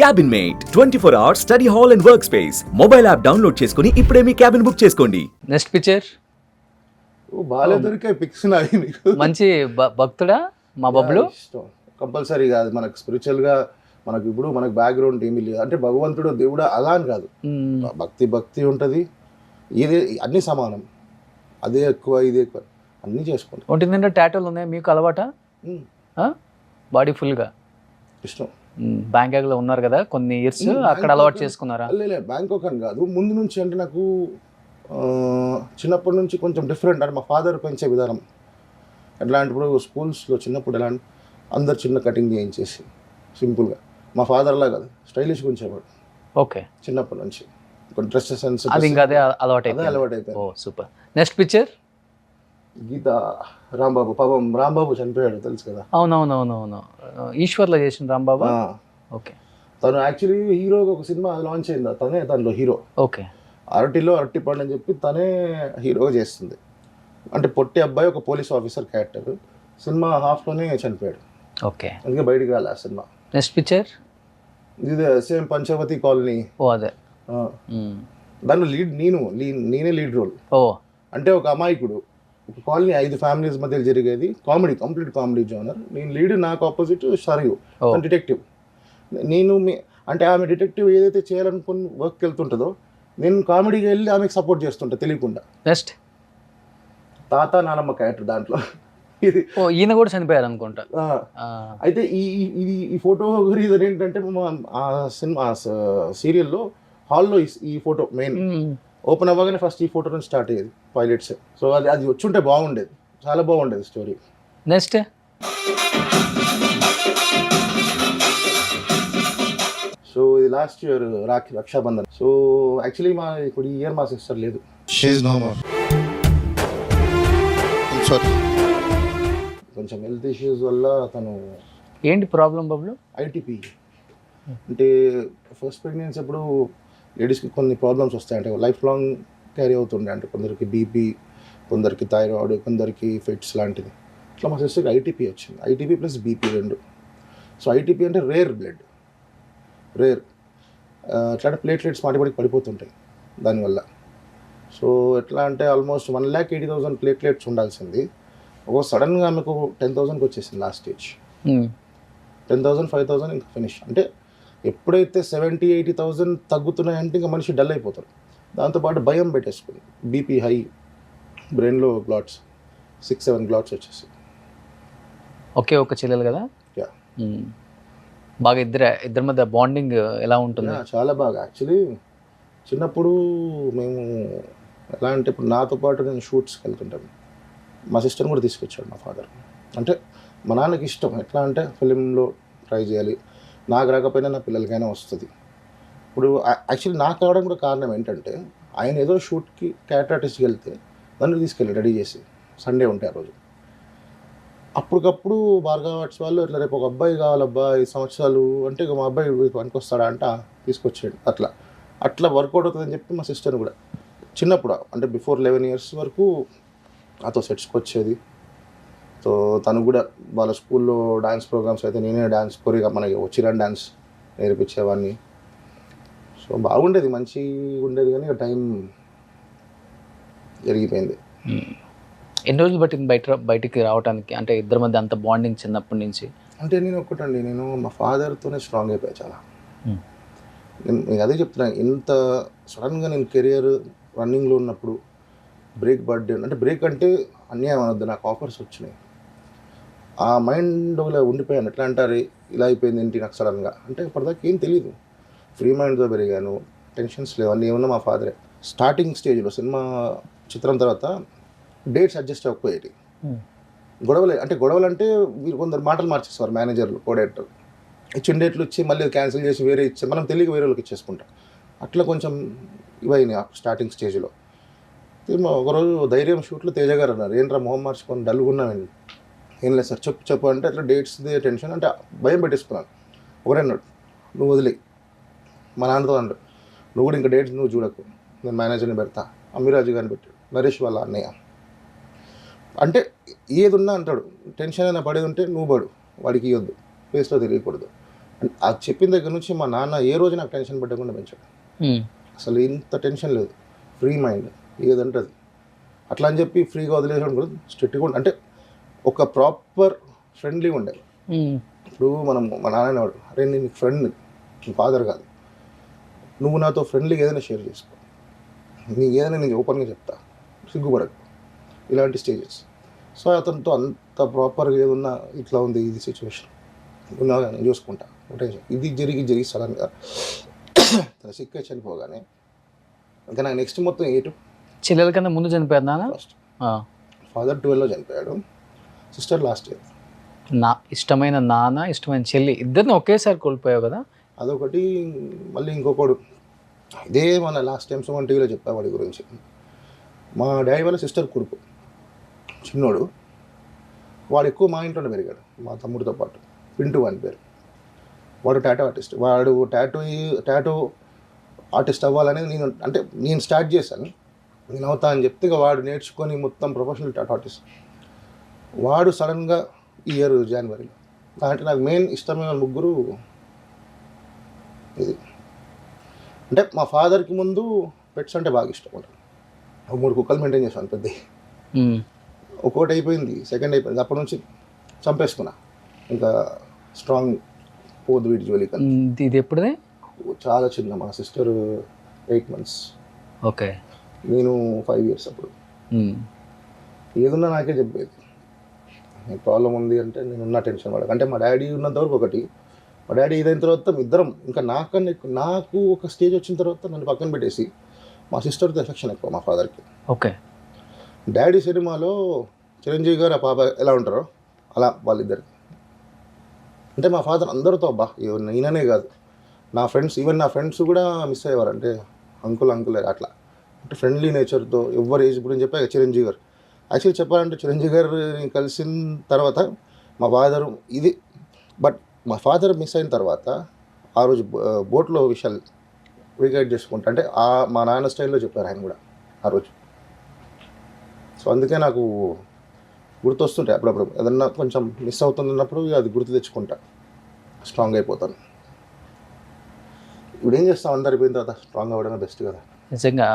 Cabin mate 24 hours study hall and work space mobile app download చేసుకుని ఇప్పుడే మీ cabin book చేసుకోండి. Next picture బాగా దొరికే పిక్స్ నావి మీకు మంచి భక్తుడా మా బబ్బులు. ఇష్టం కంపల్సరీ కాదు, మనకు స్పిరిచువల్గా మనకు ఇప్పుడు మనకు బ్యాక్గ్రౌండ్ ఏమీ లేదు అంటే భగవంతుడు దేవుడు అలా అని కాదు. భక్తి ఉంటుంది, ఇది అన్నీ సమానం, అదే ఎక్కువ ఇది ఎక్కువ అన్నీ చేసుకుంటాం. ఒంటి నిండా టాటూలు ఉన్నాయి, మీకు అలవాటా? బాడీ ఫుల్గా ఇష్టం. బ్యాంకాక్లో ఉన్నారు కదా కొన్ని ఇయర్స్, అక్కడ అలవాటు చేసుకున్నారా? లేదు బ్యాంకాక్ అని కాదు, ముందు నుంచి అంటే నాకు చిన్నప్పటి నుంచి కొంచెం డిఫరెంట్ అంటే మా ఫాదర్ పెంచే విధానం ఎట్లా అంటే ఇప్పుడు స్కూల్స్లో చిన్నప్పుడు ఎలా అంటే అందరు చిన్న కటింగ్ చేయించేసి సింపుల్గా, మా ఫాదర్ అలా కాదు స్టైలిష్గా ఉంచేవాడు. ఓకే, చిన్నప్పటి నుంచి డ్రెస్సెస్ సెన్స్ అది ఇంకా అదే అలవాటు అయిపోయింది. ఓ సూపర్. నెక్స్ట్ పిక్చర్ గీత రాంబాబు, పాపం రాంబాబు చనిపోయాడు తెలుసు కదా. అవునవునవునవును, ఈశ్వర్లో చేసిన రాంబాబు. ఓకే, తను యాక్చువల్లీ హీరోగా ఒక సినిమా లాంచ్ అయింది, తనే దానిలో హీరో. ఓకే, అరటిలో అరటిపండు అని చెప్పి తనే హీరోగా చేస్తుంది. అంటే పొట్టి అబ్బాయి ఒక పోలీస్ ఆఫీసర్ క్యారెక్టర్, సినిమా హాఫ్లోనే చనిపోయాడు. ఓకే, అందుకే బయటికి రాలే ఆ సినిమా. నెక్స్ట్ పిక్చర్ ఇది సేమ్ పంచవతి కాలనీ. ఓ అదే, దానిలో నేనే లీడ్ రోల్. ఓ అంటే ఒక అమాయకుడు, ఒక కాలనీ 5 ఫ్యామిలీస్ మధ్య జరిగేది కామెడీ, కంప్లీట్ కామెడీ జోనర్. నేను లీడ్, నాకు ఆపోజిట్ షరియు డిటెక్టివ్. నేను అంటే ఆమె డిటెక్టివ్ ఏదైతే చేయాలనుకుని వర్క్కి వెళ్తుంటుందో నేను కామెడీకి వెళ్ళి ఆమెకు సపోర్ట్ చేస్తుంటా తెలియకుండా. నెక్స్ట్ తాత నానమ్మ క్యారెక్టర్ దాంట్లో. ఇది ఈయన కూడా చనిపోయారు అనుకుంటా. అయితే ఈ ఫోటో రీజన్ ఏంటంటే ఆ సినిమా సీరియల్లో హాల్లో ఈ ఫోటో మెయిన్ ఓపెన్ అవ్వగానే ఫస్ట్ ఈ ఫోటో నుంచి స్టార్ట్ అయ్యేది పైలట్స్. సో అది వచ్చుంటే బాగుండేది, చాలా బాగుండేది స్టోరీ. నెక్స్ట్ సో ఇది last year Rakshabandhan. So actually ఇప్పుడు ఈ ఇయర్ మా సిస్టర్ లేదు. కొంచెం హెల్త్ ఇష్యూస్ వల్ల తను. ఏంటి ప్రాబ్లం బాబులు? ఐటీపీ అంటే ఫస్ట్ ప్రెగ్నెన్సీ అప్పుడు లేడీస్కి కొన్ని ప్రాబ్లమ్స్ వస్తాయి, అంటే లైఫ్ లాంగ్ క్యారీ అవుతుండే. అంటే కొందరికి బీపీ, కొందరికి థైరాయిడ్, కొందరికి ఫిట్స్ లాంటిది. ఇట్లా మా సిస్టర్కి ఐటీపీ వచ్చింది, ITP plus BP 2. So ITP అంటే రేర్ బ్లడ్, రేర్ ఎట్లా ప్లేట్లెట్స్ మాటిపడికి పడిపోతుంటాయి దానివల్ల. సో ఎట్లా అంటే ఆల్మోస్ట్ 1,80,000 ప్లేట్లెట్స్ ఉండాల్సింది ఒక సడన్గా ఆమెకు 10,000కి వచ్చేసింది లాస్ట్ స్టేజ్. 10,000 5,000 ఇంకా ఫినిష్. అంటే ఎప్పుడైతే 70,000-80,000 తగ్గుతున్నాయంటే ఇంకా మనిషి డల్ అయిపోతారు. దాంతోపాటు భయం పెట్టేసుకుంది, బీపీ హై, బ్రెయిన్లో క్లాట్స్ 6-7 క్లాట్స్ వచ్చేసి. ఓకే, ఒక చెల్లెలు కదా. యా, బాగా ఇద్దరి మధ్య బాండింగ్ ఎలా ఉంటుంది? చాలా బాగా. యాక్చువల్లీ చిన్నప్పుడు మేము ఎలా అంటే ఇప్పుడు నాతో పాటు నేను షూట్స్కి వెళ్తుంటాను, మా సిస్టర్ని కూడా తీసుకొచ్చాడు మా ఫాదర్. అంటే మా నాన్నకి ఇష్టం ఎట్లా అంటే ఫిలింలో ట్రై చేయాలి, నాకు రాకపోయినా నా పిల్లలకైనా వస్తుంది. ఇప్పుడు యాక్చువల్లీ నాకు రావడం కూడా కారణం ఏంటంటే ఆయన ఏదో షూట్కి క్యారెక్టర్ ఆర్టిస్ట్కి వెళ్తే నన్ను తీసుకెళ్ళి రెడీ చేసి, సండే ఉంటే ఆ రోజు అప్పటికప్పుడు భార్గవ ఆర్ట్స్ వాళ్ళు ఇట్లా రేపు ఒక అబ్బాయి కావాలబ్బా 5 సంవత్సరాలు అంటే ఇక మా అబ్బాయి పనికొస్తాడా అంట తీసుకొచ్చాడు. అట్లా వర్కౌట్ అవుతుందని చెప్పి మా సిస్టర్ని కూడా చిన్నప్పుడు అంటే బిఫోర్ 11 years వరకు నాతో సెట్స్కి వచ్చేది. సో తను కూడా వాళ్ళ స్కూల్లో డ్యాన్స్ ప్రోగ్రామ్స్ అయితే నేనే డ్యాన్స్ కోరిగా మనకి వచ్చిన డ్యాన్స్ నేర్పించేవాడిని. సో బాగుండేది, మంచిగా ఉండేది. కానీ ఇక టైం జరిగిపోయింది. ఎన్ని రోజులు పట్టింది బయటికి రావడానికి? అంటే ఇద్దరి మధ్య అంత బాండింగ్ చిన్నప్పటి నుంచి. అంటే నేను మా ఫాదర్తోనే స్ట్రాంగ్ అయిపోయా చాలా. నేను అదే చెప్తున్నాను, ఇంత సడన్గా నేను కెరియర్ రన్నింగ్లో ఉన్నప్పుడు బ్రేక్ బర్త్డే అంటే బ్రేక్ అంటే అన్యాయం అనొద్దు, నాకు ఆఫర్స్ వచ్చినాయి. ఆ మైండ్లో ఉండిపోయాను. ఎట్లా అంటారు ఇలా అయిపోయింది ఏంటి నాకు సడన్గా అంటే ఇప్పటిదాకా ఏం తెలియదు. ఫ్రీ మైండ్తో పెరిగాను, టెన్షన్స్ లేవు, అన్నీ ఏమన్నా మా ఫాదరే. స్టార్టింగ్ స్టేజ్లో సినిమా చిత్రం తర్వాత డేట్స్ అడ్జస్ట్ అవ్వకపోయేది. గొడవలు అంటే మీరు కొందరు మాటలు మార్చేస్తారు, మేనేజర్లు కోడేటర్ ఇచ్చిన డేట్లు ఇచ్చి మళ్ళీ క్యాన్సిల్ చేసి వేరే ఇచ్చి మనం తెలియక వేరే వాళ్ళకి ఇచ్చేసుకుంటాం. అట్లా కొంచెం ఇవైనాయి స్టార్టింగ్ స్టేజ్లో. ఒకరోజు ధైర్యం షూట్లో తేజ గారు అన్నారు, ఏంట్రా మొహం మార్చుకొని డల్గున్నామండి. ఏం లేదు సార్ చెప్పు అంటే అట్లా డేట్స్ది టెన్షన్ అంటే భయం పెట్టేసుకున్నాను. ఒకరన్నాడు, నువ్వు వదిలే, మా నాన్నతో అన్నాడు, నువ్వు కూడా ఇంకా డేట్స్ నువ్వు చూడకు, నేను మేనేజర్ని పెడతా. అమ్మిరాజు గారిని పెట్టాడు, నరేష్ వాళ్ళ అన్నయ్య. అంటే ఏది ఉన్నా అంటాడు, టెన్షన్ అయినా పడేది ఉంటే నువ్వు పడు, వాడికి ఇవ్వద్దు, ఫేస్లో తెలియకూడదు. అది చెప్పిన దగ్గర నుంచి మా నాన్న ఏ రోజు నాకు టెన్షన్ పెట్టకుండా పెంచాడు. అసలు ఇంత టెన్షన్ లేదు, ఫ్రీ మైండ్, ఏదంటే అది అట్లా అని చెప్పి ఫ్రీగా వదిలేయడం కూడా స్ట్రిక్ట్గా ఉండే, అంటే ఒక ప్రాపర్ ఫ్రెండ్లీగా ఉండేది. ఇప్పుడు మా నాన్న అనేవాడు, అరే నేను ఫ్రెండ్, నీ ఫాదర్ కాదు, నువ్వు నాతో ఫ్రెండ్లీగా ఏదైనా షేర్ చేసుకో, నీకు ఏదైనా నేను ఓపెన్గా చెప్తా, సిగ్గుపడకు, ఇలాంటి స్టేజెస్. సో అతనితో అంత ప్రాపర్గా ఏదన్నా ఇట్లా ఉంది ఇది సిచ్యువేషన్ ఉన్నా నేను చూసుకుంటా, ఇది జరిగి సడన్గా తన సిక్కే చనిపోగానే ఇంకా నాకు నెక్స్ట్ మొత్తం 8. చెల్లెల కన్నా ముందు చనిపోయారు నాన్న? ఫస్ట్ ఫాదర్ 12లో చనిపోయాడు, సిస్టర్ లాస్ట్ ఇయర్. నా ఇష్టమైన నాన్న, ఇష్టమైన చెల్లి, ఇద్దరిని ఒకేసారి కోల్పోయావు కదా. అదొకటి. మళ్ళీ ఇంకొకడు, ఇదే మన లాస్ట్ టైం సుమన్ టీవీలో చెప్పా వాడి గురించి. మా డాడీ వాళ్ళ సిస్టర్ కొడుకు, చిన్నోడు, వాడు ఎక్కువ మా ఇంట్లోనే పెరిగాడు మా తమ్ముడితో పాటు. పింటూ అని పేరు. వాడు టాటూ ఆర్టిస్ట్. వాడు టాటూ ఆర్టిస్ట్ అవ్వాలనేది నేను స్టార్ట్ చేశాను, నేను అవుతా అని చెప్తే ఇక వాడు నేర్చుకొని మొత్తం ప్రొఫెషనల్ టాటూ ఆర్టిస్ట్. వాడు సడన్గా ఈ ఇయర్ జనవరిలో. అంటే నాకు మెయిన్ ఇష్టమైన ముగ్గురు ఇది. అంటే మా ఫాదర్కి ముందు పెట్స్ అంటే బాగా ఇష్టం ఉంటుంది. 3 కుక్కలు మెయింటైన్ చేశాను పెద్ద. ఒక్కోటి అయిపోయింది, సెకండ్ అయిపోయింది, అప్పటి నుంచి చంపేసుకున్నా. ఇంకా స్ట్రాంగ్ పోదు వీటి జోలికి. ఇది ఎప్పుడుదే? చాలా చిన్న, మా సిస్టర్ 8 months, ఓకే, నేను 5 years. అప్పుడు ఏదున్నా నాకే చెప్పేది, ప్రాబ్లం ఉంది అంటే నేనున్న టెన్షన్ పడక. అంటే మా డాడీ ఉన్నంత వరకు ఒకటి, మా డాడీ ఇదైన తర్వాత ఇద్దరం ఇంకా నాకు ఒక స్టేజ్ వచ్చిన తర్వాత నన్ను పక్కన పెట్టేసి మా సిస్టర్తో ఎఫెక్షన్ ఎక్కువ మా ఫాదర్కి. ఓకే. డాడీ సినిమాలో చిరంజీవి గారు ఆ పాప ఎలా ఉంటారో అలా వాళ్ళిద్దరికి. అంటే మా ఫాదర్ అందరితో నేననే కాదు, నా ఫ్రెండ్స్, ఈవెన్ నా ఫ్రెండ్స్ కూడా మిస్ అయ్యేవారు. అంటే అంకుల్ అట్లా, అంటే ఫ్రెండ్లీ నేచర్తో ఎవరు ఏజ్ గురించి చెప్పా. చిరంజీవి గారు యాక్చువల్లీ చెప్పాలంటే చిరంజీవి గారిని కలిసిన తర్వాత మా ఫాదరు ఇది. బట్ మా ఫాదర్ మిస్ అయిన తర్వాత ఆ రోజు బోట్లో విషయాలు రీగైడ్ చేసుకుంటా, అంటే మా నాన్న స్టైల్లో చెప్పారు ఆయన కూడా ఆ రోజు. సో అందుకే నాకు గుర్తొస్తుంటాయి అప్పుడప్పుడు, ఏదన్నా కొంచెం మిస్ అవుతున్నప్పుడు అది గుర్తు తెచ్చుకుంటా, స్ట్రాంగ్ అయిపోతాను. ఇప్పుడు ఏం చేస్తాం, అందరు అయిపోయిన తర్వాత స్ట్రాంగ్ అవ్వడమే బెస్ట్ కదా నిజంగా.